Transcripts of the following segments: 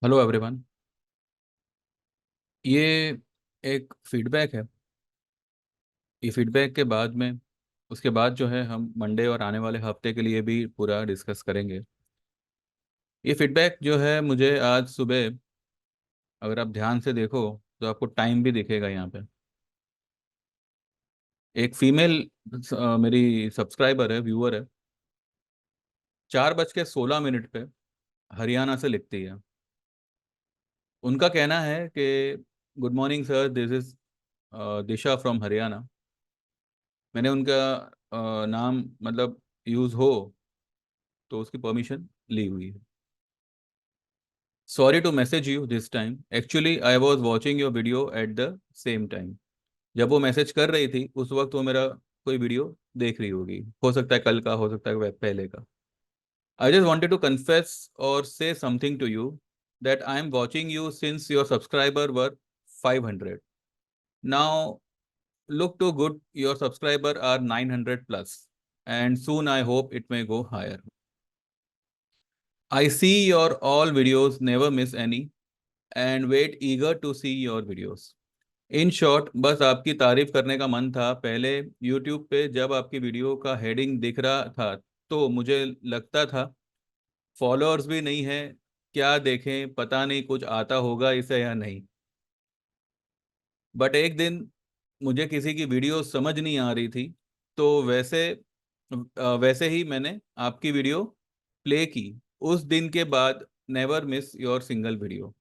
Hello everyone. ये एक feedback है। ये फीडबैक के बाद में उसके बाद जो है हम मंडे और आने वाले हफ्ते के लिए भी पूरा डिस्कस करेंगे। ये फीडबैक जो है मुझे आज सुबह, अगर आप ध्यान से देखो तो आपको टाइम भी दिखेगा यहाँ पे। एक फीमेल मेरी सब्सक्राइबर है, व्यूअर है, 4:16 पे हरियाणा से लिखती है। उनका कहना है कि good morning sir, this is Disha from Haryana. मैंने उनका नाम मतलब यूज़ हो तो उसकी परमिशन ली हुई है। Sorry to message you this time, actually I was watching your video at the same time. जब वो मैसेज कर रही थी उस वक्त वो मेरा कोई वीडियो देख रही होगी, हो सकता है कल का, हो सकता है पहले का। I just wanted to confess or say something to you that I am watching you since your subscriber were 500। Now look too good, your subscriber are 900 plus, and soon I hope it may go higher. I see your all videos, never miss any, and wait eager to see your videos. In short बस आपकी तारीफ करने का मन था। पहले YouTube पे जब आपकी वीडियो का हेडिंग दिख रहा था तो मुझे लगता था फॉलोअर्स भी नहीं है, क्या देखें, पता नहीं कुछ आता होगा इसे या नहीं। बट एक दिन मुझे किसी की वीडियो समझ नहीं आ रही थी, तो वैसे ही मैंने आपकी वीडियो प्ले की। उस दिन के बाद never miss your single video.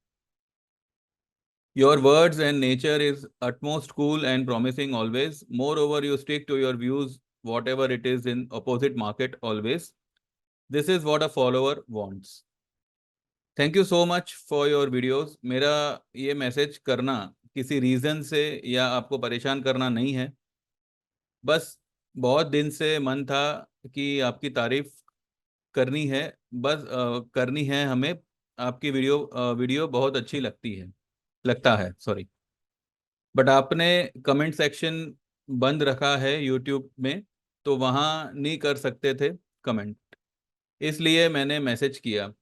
Your words and nature is utmost cool and promising always. Moreover, you stick to your views, whatever it is in opposite market always. This is what a follower wants. Thank you so much for your videos. मेरा ये message करना किसी reason से या आपको परेशान करना नहीं है, बस बहुत दिन से मन था कि आपकी तारीफ करनी है। बस करनी है हमें। आपकी वीडियो बहुत अच्छी लगता है, सॉरी। बट आपने कमेंट सेक्शन बंद रखा है यूट्यूब में, तो वहाँ नहीं कर सकते थे कमेंट, इसलिए मैंने मैसेज किया।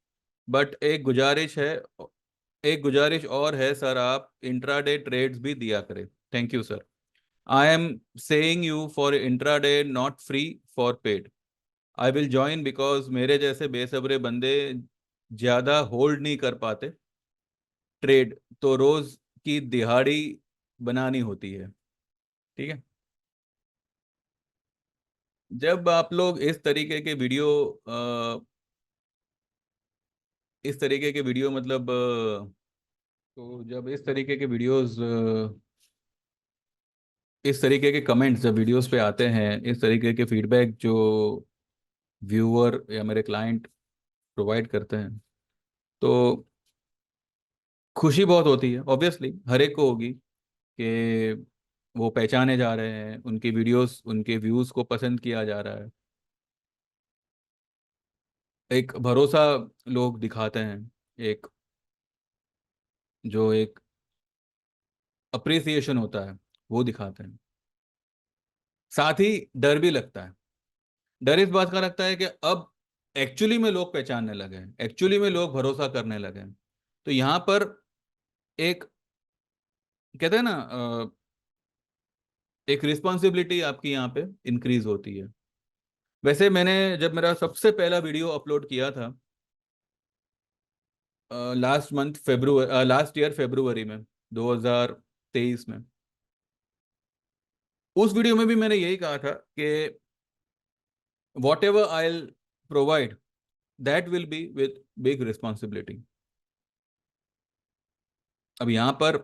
बट एक गुजारिश और है सर, आप इंट्राडे ट्रेड्स भी दिया करें। Thank you sir. I am saying you for intraday, not free for paid. I will join because मेरे जैसे बेसब्रे बंदे ज्यादा होल्ड नहीं कर पाते ट्रेड, तो रोज की दिहाड़ी बनानी होती है। ठीक है। जब आप लोग इस तरीके के वीडियो मतलब तो जब इस तरीके के वीडियोस इस तरीके के कमेंट्स जब वीडियोस पे आते हैं, इस तरीके के फीडबैक जो व्यूअर या मेरे क्लाइंट प्रोवाइड करते हैं, तो खुशी बहुत होती है। ऑब्वियसली हर एक को होगी कि वो पहचाने जा रहे हैं, उनकी वीडियोस, उनके व्यूज को पसंद किया जा रहा है। एक भरोसा लोग दिखाते हैं, एक जो एक अप्रिसिएशन होता है वो दिखाते हैं। साथ ही डर भी लगता है। डर इस बात का लगता है कि अब एक्चुअली में लोग पहचानने लगे हैं, एक्चुअली में लोग भरोसा करने लगे हैं। तो यहाँ पर एक, कहते हैं ना, एक रिस्पॉन्सिबिलिटी आपकी यहाँ पे इंक्रीज होती है। वैसे मैंने जब मेरा सबसे पहला वीडियो अपलोड किया था लास्ट ईयर फेब्रुवरी में, 2023 में, उस वीडियो में भी मैंने यही कहा था कि what ever I provide, that will be with big responsibility. अब यहाँ पर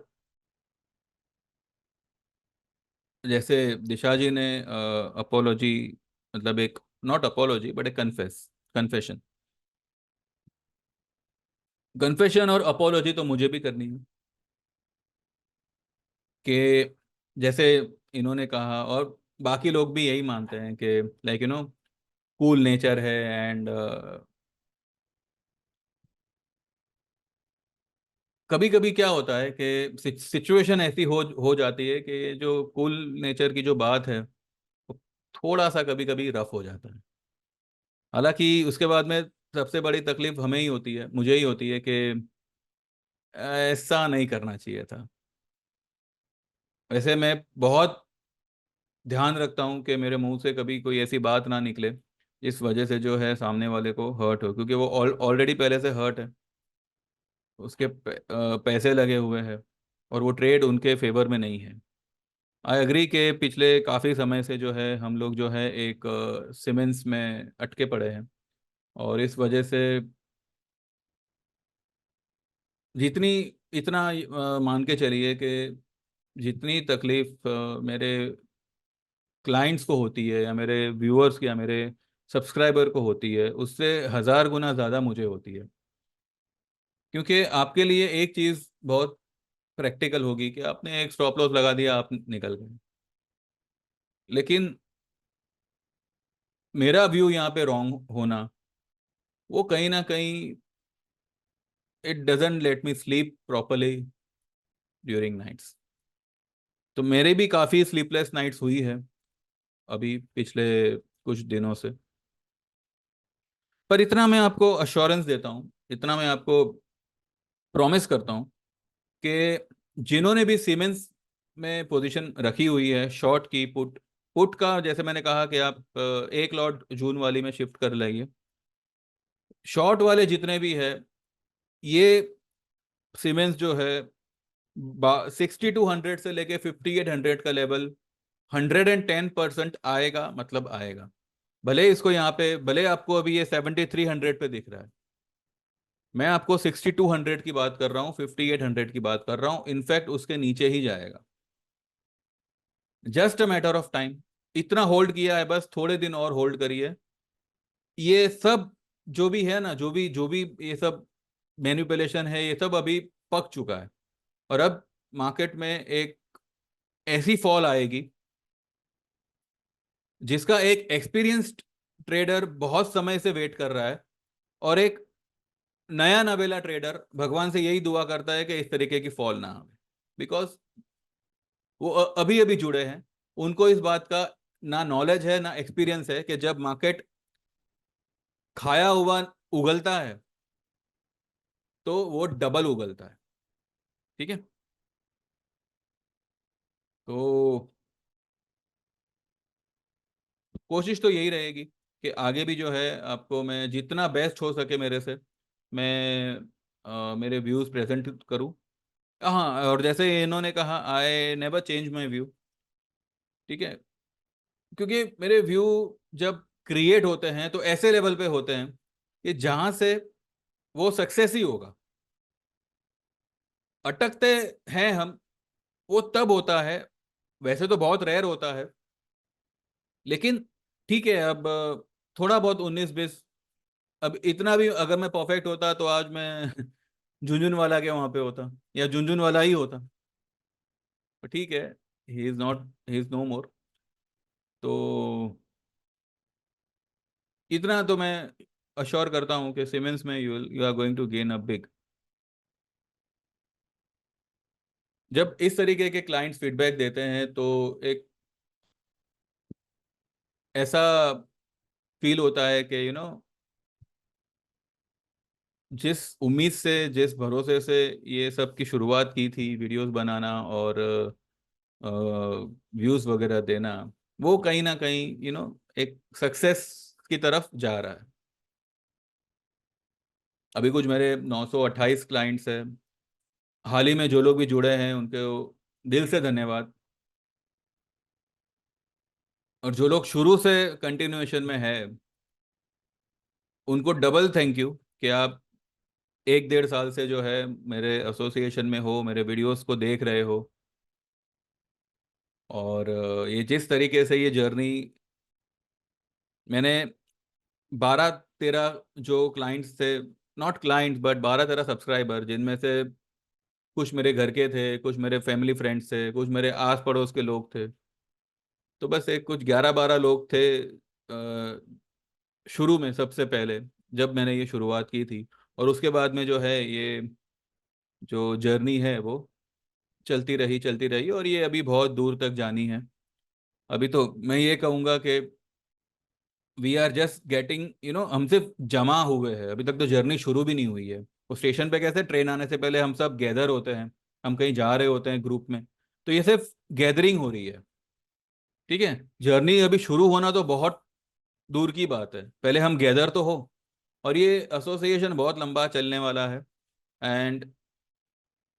जैसे दिशा जी ने अपोलॉजी, मतलब एक, नॉट अपोलॉजी बट एक कन्फेशन कन्फेशन और अपोलॉजी तो मुझे भी करनी है। कि जैसे इन्होंने कहा और बाकी लोग भी यही मानते हैं कि लाइक कूल नेचर है, एंड कभी कभी क्या होता है कि सिचुएशन ऐसी हो जाती है कि जो कूल नेचर की जो बात है वो थोड़ा सा कभी कभी रफ हो जाता है। हालांकि उसके बाद में सबसे बड़ी तकलीफ हमें ही होती है, मुझे ही होती है कि ऐसा नहीं करना चाहिए था। वैसे मैं बहुत ध्यान रखता हूँ कि मेरे मुंह से कभी कोई ऐसी बात ना निकले इस वजह से जो है सामने वाले को हर्ट हो, क्योंकि वो ऑलरेडी पहले से हर्ट है, उसके पैसे लगे हुए हैं और वो ट्रेड उनके फेवर में नहीं है। आई एग्री के पिछले काफ़ी समय से जो है हम लोग जो है एक सीमेंस में अटके पड़े हैं, और इस वजह से जितनी इतना मान के चलिए कि जितनी तकलीफ मेरे क्लाइंट्स को होती है या मेरे व्यूअर्स या मेरे सब्सक्राइबर को होती है, उससे 1000 गुना ज़्यादा मुझे होती है। क्योंकि आपके लिए एक चीज़ बहुत प्रैक्टिकल होगी कि आपने एक स्टॉप लॉस लगा दिया, आप निकल गए, लेकिन मेरा व्यू यहाँ पे रॉन्ग होना, वो कहीं ना कहीं it doesn't let me sleep properly during nights. तो मेरे भी काफ़ी स्लीपलेस नाइट्स हुई है अभी पिछले कुछ दिनों से। पर इतना मैं आपको अश्योरेंस देता हूँ, इतना मैं आपको प्रॉमिस करता हूँ कि जिन्होंने भी सीमेंस में पोजीशन रखी हुई है शॉर्ट की, पुट पुट का जैसे मैंने कहा कि आप एक लॉट जून वाली में शिफ्ट कर लाइए, शॉर्ट वाले जितने भी है, ये सीमेंस जो है 6200 से लेके 5800 का लेवल 110% आएगा, मतलब आएगा। भले इसको यहाँ पे, भले आपको अभी ये 7300 पे दिख रहा है, मैं आपको 6200 की बात कर रहा हूँ, 5800 की बात कर रहा हूँ, इनफैक्ट उसके नीचे ही जाएगा। Just a matter of time. इतना होल्ड किया है, बस थोड़े दिन और होल्ड करिए। ये सब जो भी है ना, जो भी ये सब मैनिपुलेशन है, ये सब अभी पक चुका है। और अब मार्केट में एक ऐसी फॉल आएगी जिसका एक एक्सपीरियंस्ड ट्रेडर बहुत समय से वेट कर रहा है, और एक नया नवेला ट्रेडर भगवान से यही दुआ करता है कि इस तरीके की फॉल ना आवे। बिकॉज वो अभी अभी जुड़े हैं, उनको इस बात का ना नॉलेज है ना एक्सपीरियंस है कि जब मार्केट खाया हुआ उगलता है तो वो डबल उगलता है। ठीक है। तो कोशिश तो यही रहेगी कि आगे भी जो है आपको मैं जितना बेस्ट हो सके मेरे से, मैं मेरे व्यूज प्रेजेंट करूं। हाँ, और जैसे इन्होंने कहा, I never change my view. ठीक है। क्योंकि मेरे व्यू जब क्रिएट होते हैं तो ऐसे लेवल पे होते हैं कि जहां से वो सक्सेस ही होगा। अटकते हैं हम, वो तब होता है, वैसे तो बहुत रेयर होता है, लेकिन ठीक है। अब थोड़ा बहुत 19-20, अब इतना भी अगर मैं परफेक्ट होता तो आज मैं झुंझुन वाला के वहां पे होता, या झुंझुन वाला ही होता। तो ठीक है, he is not, he is no more. तो इतना तो मैं अश्योर करता हूँ कि सीमेंस में you are going to gain a big. जब इस तरीके के क्लाइंट्स फीडबैक देते हैं तो एक ऐसा फील होता है कि जिस उम्मीद से, जिस भरोसे से ये सब की शुरुआत की थी, वीडियोस बनाना और व्यूज वगैरह देना, वो कहीं ना कहीं एक सक्सेस की तरफ जा रहा है। अभी कुछ मेरे 928 क्लाइंट्स हैं। हाल ही में जो लोग भी जुड़े हैं उनके दिल से धन्यवाद। और जो लोग शुरू से कंटिन्यूएशन में है, उनको डबल थैंक यू कि आप 1-1.5 साल से जो है मेरे एसोसिएशन में हो, मेरे वीडियोस को देख रहे हो। और ये जिस तरीके से ये जर्नी मैंने 12-13 जो क्लाइंट्स थे, नॉट क्लाइंट्स बट 12-13 सब्सक्राइबर, जिनमें से कुछ मेरे घर के थे, कुछ मेरे फैमिली फ्रेंड्स थे, कुछ मेरे आस पड़ोस के लोग थे। तो बस एक कुछ 11-12 लोग थे शुरू में, सबसे पहले जब मैंने ये शुरुआत की थी। और उसके बाद में जो है ये जो जर्नी है वो चलती रही, और ये अभी बहुत दूर तक जानी है। अभी तो मैं ये कहूँगा कि वी आर जस्ट गेटिंग हम सिर्फ जमा हुए हैं, अभी तक तो जर्नी शुरू भी नहीं हुई है। वो स्टेशन पे कैसे ट्रेन आने से पहले हम सब गैदर होते हैं, हम कहीं जा रहे होते हैं ग्रुप में, तो ये सिर्फ गैदरिंग हो रही है। ठीक है, जर्नी अभी शुरू होना तो बहुत दूर की बात है, पहले हम गैदर तो हो। और ये एसोसिएशन बहुत लंबा चलने वाला है। एंड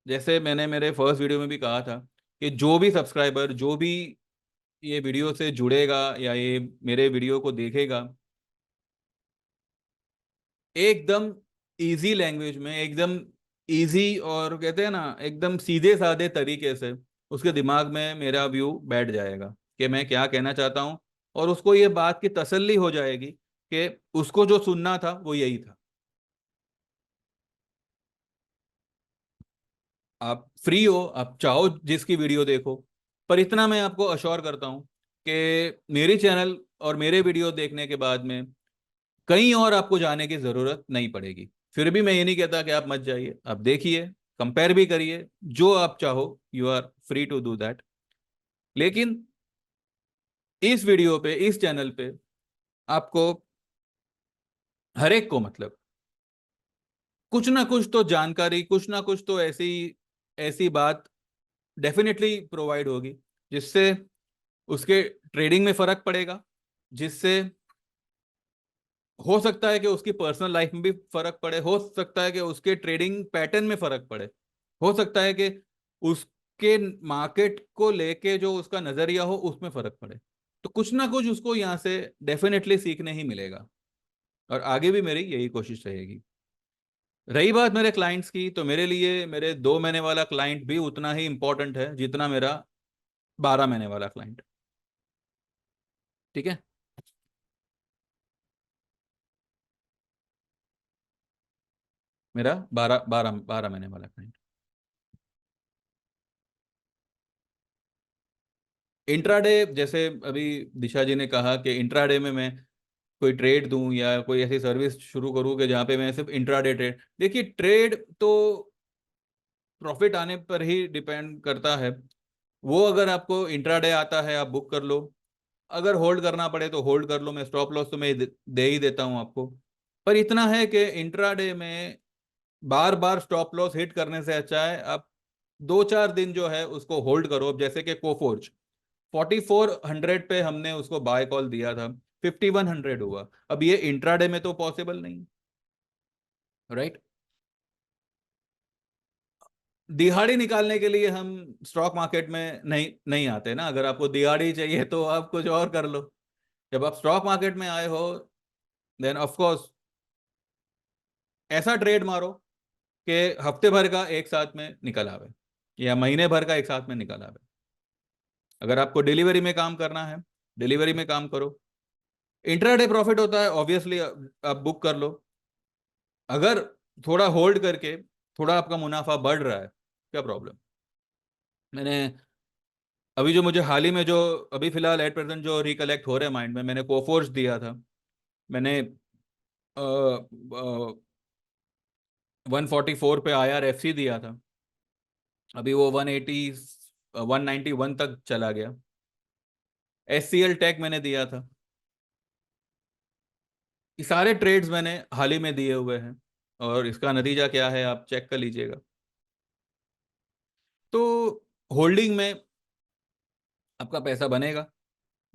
जैसे मैंने मेरे फर्स्ट वीडियो में भी कहा था कि जो भी सब्सक्राइबर, जो भी ये वीडियो से जुड़ेगा या ये मेरे वीडियो को देखेगा, एकदम इजी लैंग्वेज में, एकदम इजी, और कहते हैं ना एकदम सीधे साधे तरीके से उसके दिमाग में मेरा व्यू बैठ जाएगा कि मैं क्या कहना चाहता हूँ, और उसको ये बात की तसल्ली हो जाएगी कि उसको जो सुनना था वो यही था। आप फ्री हो, आप चाहो जिसकी वीडियो देखो, पर इतना मैं आपको अश्योर करता हूँ कि मेरी चैनल और मेरे वीडियो देखने के बाद में कहीं और आपको जाने की जरूरत नहीं पड़ेगी। फिर भी मैं ये नहीं कहता कि आप मत जाइए, आप देखिए, कंपेयर भी करिए, जो आप चाहो, you are free to do that. लेकिन इस वीडियो पे, इस चैनल पे आपको, हर एक को मतलब कुछ ना कुछ तो जानकारी, कुछ ना कुछ तो ऐसी ऐसी बात डेफिनेटली प्रोवाइड होगी जिससे उसके ट्रेडिंग में फर्क पड़ेगा, जिससे हो सकता है कि उसकी पर्सनल लाइफ में भी फर्क पड़े, हो सकता है कि उसके ट्रेडिंग पैटर्न में फर्क पड़े, हो सकता है कि उसके मार्केट को लेके जो उसका नजरिया हो उसमें फर्क पड़े। तो कुछ ना कुछ उसको यहाँ से डेफिनेटली सीखने ही मिलेगा, और आगे भी मेरी यही कोशिश रहेगी। रही बात मेरे क्लाइंट्स की, तो मेरे लिए मेरे 2 महीने वाला क्लाइंट भी उतना ही इंपॉर्टेंट है जितना मेरा 12 महीने वाला क्लाइंट। ठीक है। मेरा 12 महीने वाला क्लाइंट। इंट्राडे, जैसे अभी दिशा जी ने कहा कि इंट्राडे में मैं कोई ट्रेड दूं या कोई ऐसी सर्विस शुरू करूं कि जहां पे मैं सिर्फ इंट्राडे ट्रेड, देखिए ट्रेड तो प्रॉफिट आने पर ही डिपेंड करता है। वो अगर आपको इंट्राडे आता है आप बुक कर लो, अगर होल्ड करना पड़े तो होल्ड कर लो, मैं स्टॉप लॉस तो मैं दे ही देता हूं आपको। पर इतना है कि इंट्राडे में बार बार स्टॉप लॉस हिट करने से अच्छा है आप 2-4 दिन जो है उसको होल्ड करो। अब जैसे कि कोफोर्ज 4400 पे हमने उसको बाय कॉल दिया था, 5100 हुआ। अब ये इंट्राडे में तो पॉसिबल नहीं, राइट। दिहाड़ी निकालने के लिए हम स्टॉक मार्केट में नहीं नहीं आते ना, अगर आपको दिहाड़ी चाहिए तो आप कुछ और कर लो। जब आप स्टॉक मार्केट में आए हो, देन ऑफ कोर्स ऐसा ट्रेड मारो कि हफ्ते भर का एक साथ में निकल आवे, या महीने भर का एक साथ में निकल आवे। अगर आपको डिलीवरी में काम करना है, डिलीवरी में काम करो। इंट्राडे प्रॉफिट होता है ऑब्वियसली, आप बुक कर लो। अगर थोड़ा होल्ड करके थोड़ा आपका मुनाफा बढ़ रहा है, क्या प्रॉब्लम। मैंने अभी जो मुझे हाल ही में जो अभी फिलहाल एट प्रेजेंट जो रिकलेक्ट हो रहे हैं माइंड में, मैंने कोफोर्स दिया था। मैंने 144 पे IRFC दिया था, अभी वो 191 तक चला गया। SCL टेक मैंने दिया था। ये सारे ट्रेड्स मैंने हाल ही में दिए हुए हैं, और इसका नतीजा क्या है आप चेक कर लीजिएगा। तो होल्डिंग में आपका पैसा बनेगा,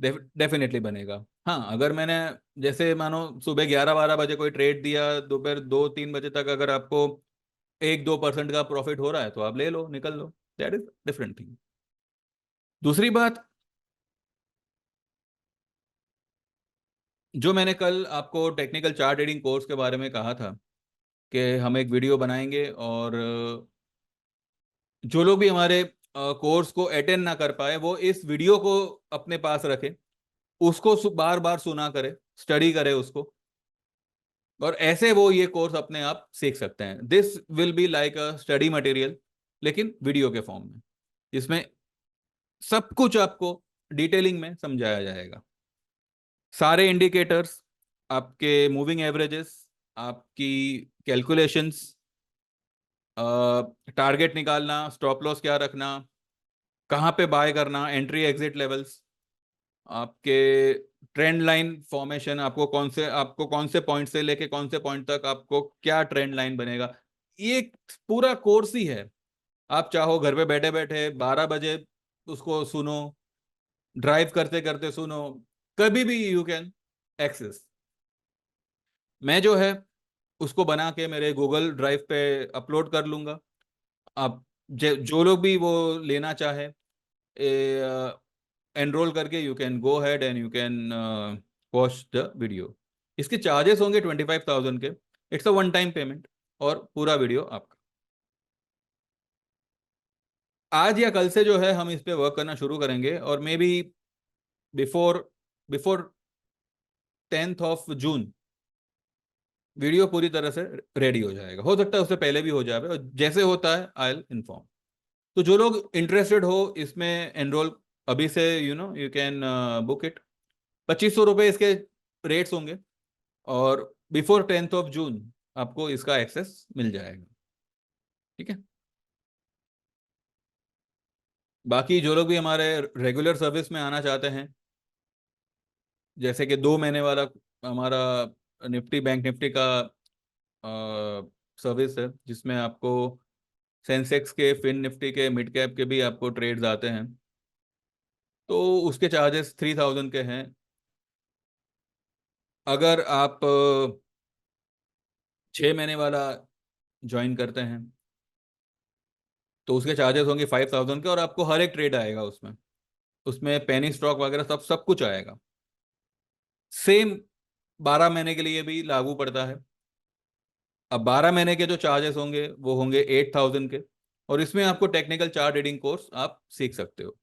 डेफिनेटली बनेगा। हाँ, अगर मैंने जैसे मानो सुबह 11-12 बजे कोई ट्रेड दिया, दोपहर 2-3 बजे तक अगर आपको 1-2% का प्रॉफिट हो रहा है तो आप ले लो, निकल लो, दैट इज डिफरेंट थिंग। दूसरी बात, जो मैंने कल आपको टेक्निकल चार्ट ट्रेडिंग कोर्स के बारे में कहा था कि हम एक वीडियो बनाएंगे, और जो लोग भी हमारे कोर्स को अटेंड ना कर पाए वो इस वीडियो को अपने पास रखें, उसको बार बार सुना करे, स्टडी करे उसको, और ऐसे वो ये कोर्स अपने आप सीख सकते हैं। This will be like a study material, लेकिन वीडियो के फॉर्म में, जिसमें सब कुछ आपको डिटेलिंग में समझाया जाएगा। सारे इंडिकेटर्स, आपके मूविंग एवरेजेस, आपकी कैलकुलेशंस, टारगेट निकालना, स्टॉप लॉस क्या रखना, कहाँ पे बाय करना, एंट्री एग्जिट लेवल्स, आपके ट्रेंड लाइन फॉर्मेशन, आपको कौन से पॉइंट से लेके कौन से पॉइंट तक आपको क्या ट्रेंड लाइन बनेगा, ये पूरा कोर्स ही है। आप चाहो घर पे बैठे बैठे 12 बजे उसको सुनो, ड्राइव करते करते सुनो, कभी भी यू कैन एक्सेस। मैं जो है उसको बना के मेरे गूगल ड्राइव पे अपलोड कर लूंगा। आप जो लोग भी वो लेना चाहे, एनरोल करके you can go had and you can watch the video. इसके चार्जेस होंगे 25,000 के। It's a one time payment और पूरा वीडियो आपका। आज या कल से जो है हम इस पे वर्क करना शुरू करेंगे, और may be before before 10th of June video पूरी तरह से रेडी हो जाएगा। हो सकता है उससे पहले भी हो जाए, और जैसे होता है आई विल इन्फॉर्म। तो जो लोग इंटरेस्टेड हो इसमें एनरोल अभी से, यू कैन बुक इट। 2500 रुपये इसके रेट्स होंगे, और बिफोर 10th of June आपको इसका एक्सेस मिल जाएगा। ठीक है। बाकी जो लोग भी हमारे रेगुलर सर्विस में आना चाहते हैं, जैसे कि 2 महीने वाला हमारा निफ्टी बैंक निफ्टी का सर्विस है, जिसमें आपको सेंसेक्स के, फिन निफ्टी के, मिड कैप के भी आपको ट्रेड्स आते हैं, तो उसके चार्जेस 3,000 के हैं। अगर आप 6 महीने वाला ज्वाइन करते हैं तो उसके चार्जेस होंगे 5,000 के, और आपको हर एक ट्रेड आएगा उसमें। उसमें पेनी स्टॉक वगैरह सब सब कुछ आएगा। सेम 12 महीने के लिए भी लागू पड़ता है। अब 12 महीने के जो चार्जेस होंगे वो होंगे 8,000 के, और इसमें आपको टेक्निकल चार्ट रीडिंग कोर्स आप सीख सकते हो।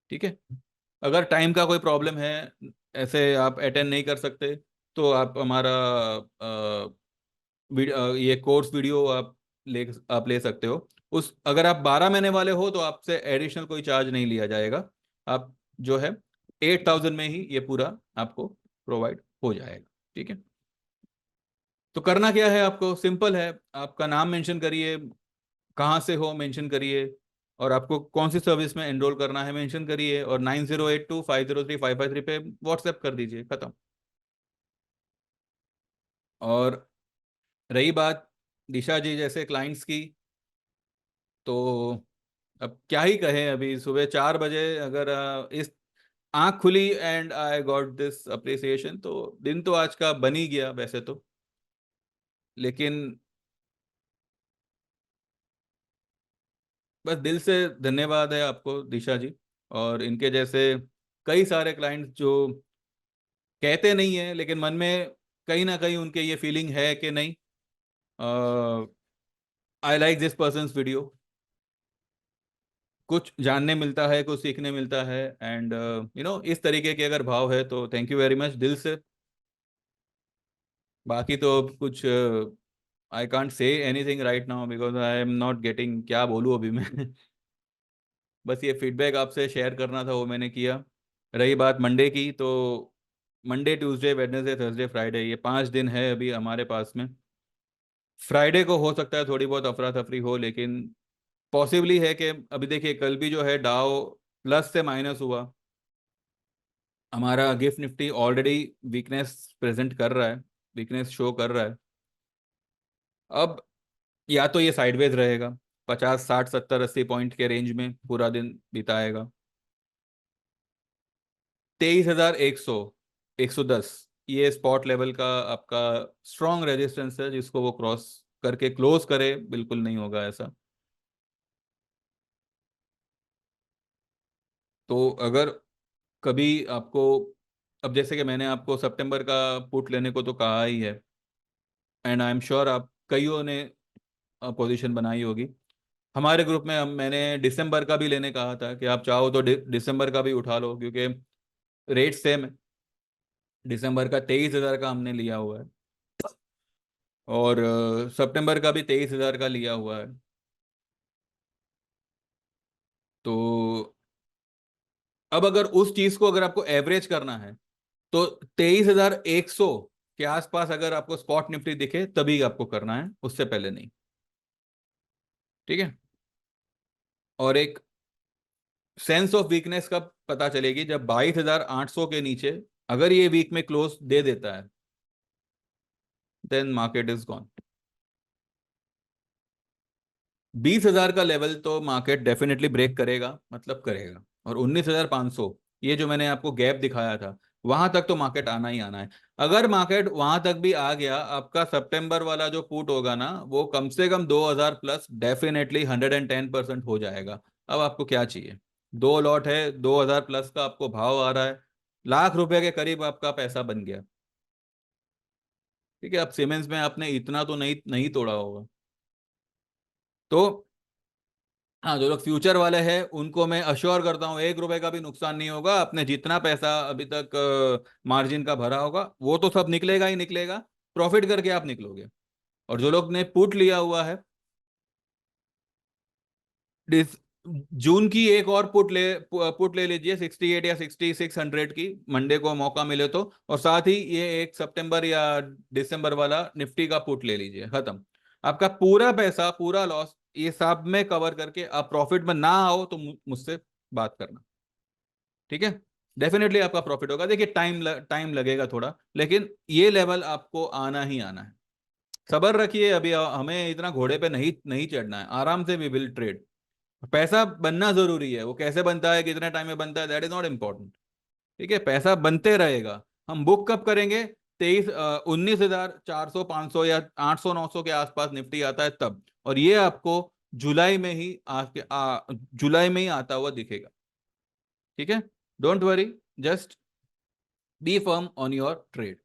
ठीक है। अगर टाइम का कोई प्रॉब्लम है, ऐसे आप अटेंड नहीं कर सकते, तो आप हमारा ये कोर्स वीडियो आप ले सकते हो। उस अगर आप 12 महीने वाले हो तो आपसे एडिशनल कोई चार्ज नहीं लिया जाएगा। आप जो है 8,000 में ही ये पूरा आपको प्रोवाइड हो जाएगा। ठीक है। तो करना क्या है, आपको सिंपल है। आपका नाम मेंशन करिए, कहाँ से हो मेंशन करिए, और आपको कौन सी सर्विस में एनरोल करना है मेंशन करिए, और 9082503553 पे व्हाट्सएप कर दीजिए, खत्म। और रही बात दिशा जी जैसे क्लाइंट्स की, तो अब क्या ही कहें। अभी सुबह 4 बजे अगर इस आंख खुली and I got this appreciation, तो दिन तो आज का बन ही गया वैसे तो। लेकिन बस दिल से धन्यवाद है आपको दिशा जी, और इनके जैसे कई सारे क्लाइंट्स जो कहते नहीं है लेकिन मन में कहीं ना कहीं उनके ये फीलिंग है कि नहीं, I like this persons video. कुछ जानने मिलता है, कुछ सीखने मिलता है, एंड इस तरीके के अगर भाव है तो थैंक यू वेरी मच दिल से। बाकी तो कुछ I can't say anything right now because I am not getting, क्या बोलूँ अभी मैं। बस ये फीडबैक आपसे शेयर करना था, वो मैंने किया। रही बात मंडे की, तो Monday Tuesday Wednesday Thursday Friday ये 5 दिन है अभी हमारे पास में। फ्राइडे को हो सकता है थोड़ी बहुत अफरा तफरी हो, लेकिन पॉसिबली है कि अभी देखिए कल भी जो है डाउ प्लस से माइनस हुआ। हमारा gift Nifty already weakness present कर रहा है, वीकनेस शो कर रहा है। अब या तो ये साइडवेज रहेगा, 50 60 70 80 पॉइंट के रेंज में पूरा दिन बिताएगा। 23,100 110 ये स्पॉट लेवल का आपका स्ट्रॉन्ग रेजिस्टेंस है, जिसको वो क्रॉस करके क्लोज करे बिल्कुल नहीं होगा ऐसा। तो अगर कभी आपको, अब जैसे कि मैंने आपको सितंबर का पुट लेने को तो कहा ही है, एंड आई एम श्योर आप कईयों ने पोजीशन बनाई होगी। हमारे ग्रुप में मैंने दिसंबर का भी लेने कहा था कि आप चाहो तो दिसंबर का भी उठा लो, क्योंकि रेट सेम है। दिसंबर का 23,000 का हमने लिया हुआ है, और सितंबर का भी 23,000 का लिया हुआ है। तो अब अगर उस चीज को अगर आपको एवरेज करना है, तो 23,100 के आसपास अगर आपको स्पॉट निफ्टी दिखे तभी आपको करना है, उससे पहले नहीं। ठीक है। और एक सेंस ऑफ वीकनेस कब पता चलेगी, जब 22,800 के नीचे अगर ये वीक में क्लोज दे देता है, देन मार्केट इज गॉन। 20,000 का लेवल तो मार्केट डेफिनेटली ब्रेक करेगा, मतलब करेगा। और 19,500, ये जो मैंने आपको गैप दिखाया था, वहां तक तो मार्केट आना ही आना है। अगर मार्केट वहां तक भी आ गया, आपका सितंबर वाला जो पुट होगा ना, वो कम से कम 2,000 प्लस, डेफिनेटली 110% हो जाएगा। अब आपको क्या चाहिए? 2 लॉट है, 2,000 प्लस का आपको भाव आ रहा है, लाख रुपए के करीब आपका पैसा बन गया। ठीक है, अब सीमेंस में आपने इतना तो नहीं नहीं तोड़ा होगा। तो हाँ, जो लोग फ्यूचर वाले हैं उनको मैं अश्योर करता हूँ 1 रुपए का भी नुकसान नहीं होगा। आपने जितना पैसा अभी तक मार्जिन का भरा होगा वो तो सब निकलेगा ही निकलेगा, प्रॉफिट करके आप निकलोगे। और जो लोग ने पुट लिया हुआ है, डिस जून की एक और पुट ले लीजिए, 68 या 6600 की, मंडे को मौका मिले तो। और साथ ही ये एक सितंबर या दिसंबर वाला निफ्टी का पुट ले लीजिए, खत्म। आपका पूरा पैसा, पूरा लॉस ये सब में कवर करके आप प्रॉफिट में ना आओ तो मुझसे बात करना। ठीक है, डेफिनेटली आपका प्रॉफिट होगा। देखिए टाइम लगेगा थोड़ा, लेकिन ये लेवल आपको आना ही आना है। सब्र रखिए, अभी हमें इतना घोड़े पे नहीं नहीं चढ़ना है, आराम से वी विल ट्रेड। पैसा बनना जरूरी है, वो कैसे बनता है, कितने टाइम में बनता है, दैट इज नॉट इम्पोर्टेंट। ठीक है, पैसा बनते रहेगा। हम बुक कब करेंगे? 19,400 500 या 800 900 के आसपास निफ्टी आता है तब। और ये आपको जुलाई में ही जुलाई में ही आता हुआ दिखेगा। ठीक है, don't worry, just be firm on your trade.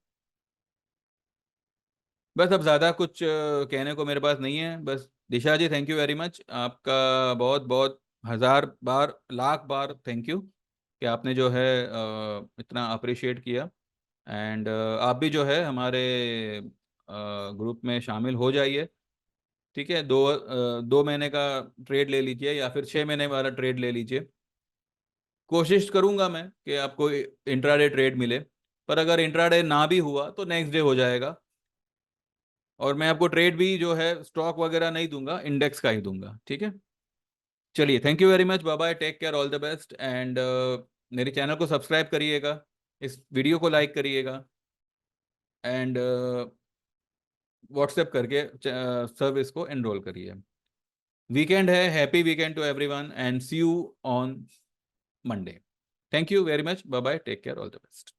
बस अब ज्यादा कुछ कहने को मेरे पास नहीं है। बस दिशा जी, थैंक यू वेरी मच, आपका बहुत बहुत हजार बार लाख बार थैंक यू कि आपने जो है इतना अप्रिशिएट किया। एंड आप भी जो है हमारे ग्रुप में शामिल हो जाइए। ठीक है, 2 महीने का ट्रेड ले लीजिए या फिर 6 महीने वाला ट्रेड ले लीजिए। कोशिश करूंगा मैं कि आपको इंट्राडे ट्रेड मिले, पर अगर इंट्राडे ना भी हुआ तो नेक्स्ट डे हो जाएगा। और मैं आपको ट्रेड भी जो है स्टॉक वगैरह नहीं दूंगा, इंडेक्स का ही दूंगा। ठीक है, चलिए, thank you very much, bye bye, take care, all the best. And मेरे चैनल को सब्सक्राइब करिएगा, इस वीडियो को लाइक करिएगा, एंड व्हाट्सएप करके सर्विस को एनरोल करिए। वीकेंड है, happy weekend to everyone, and see you on Monday. Thank you very much, bye bye, take care, all the best.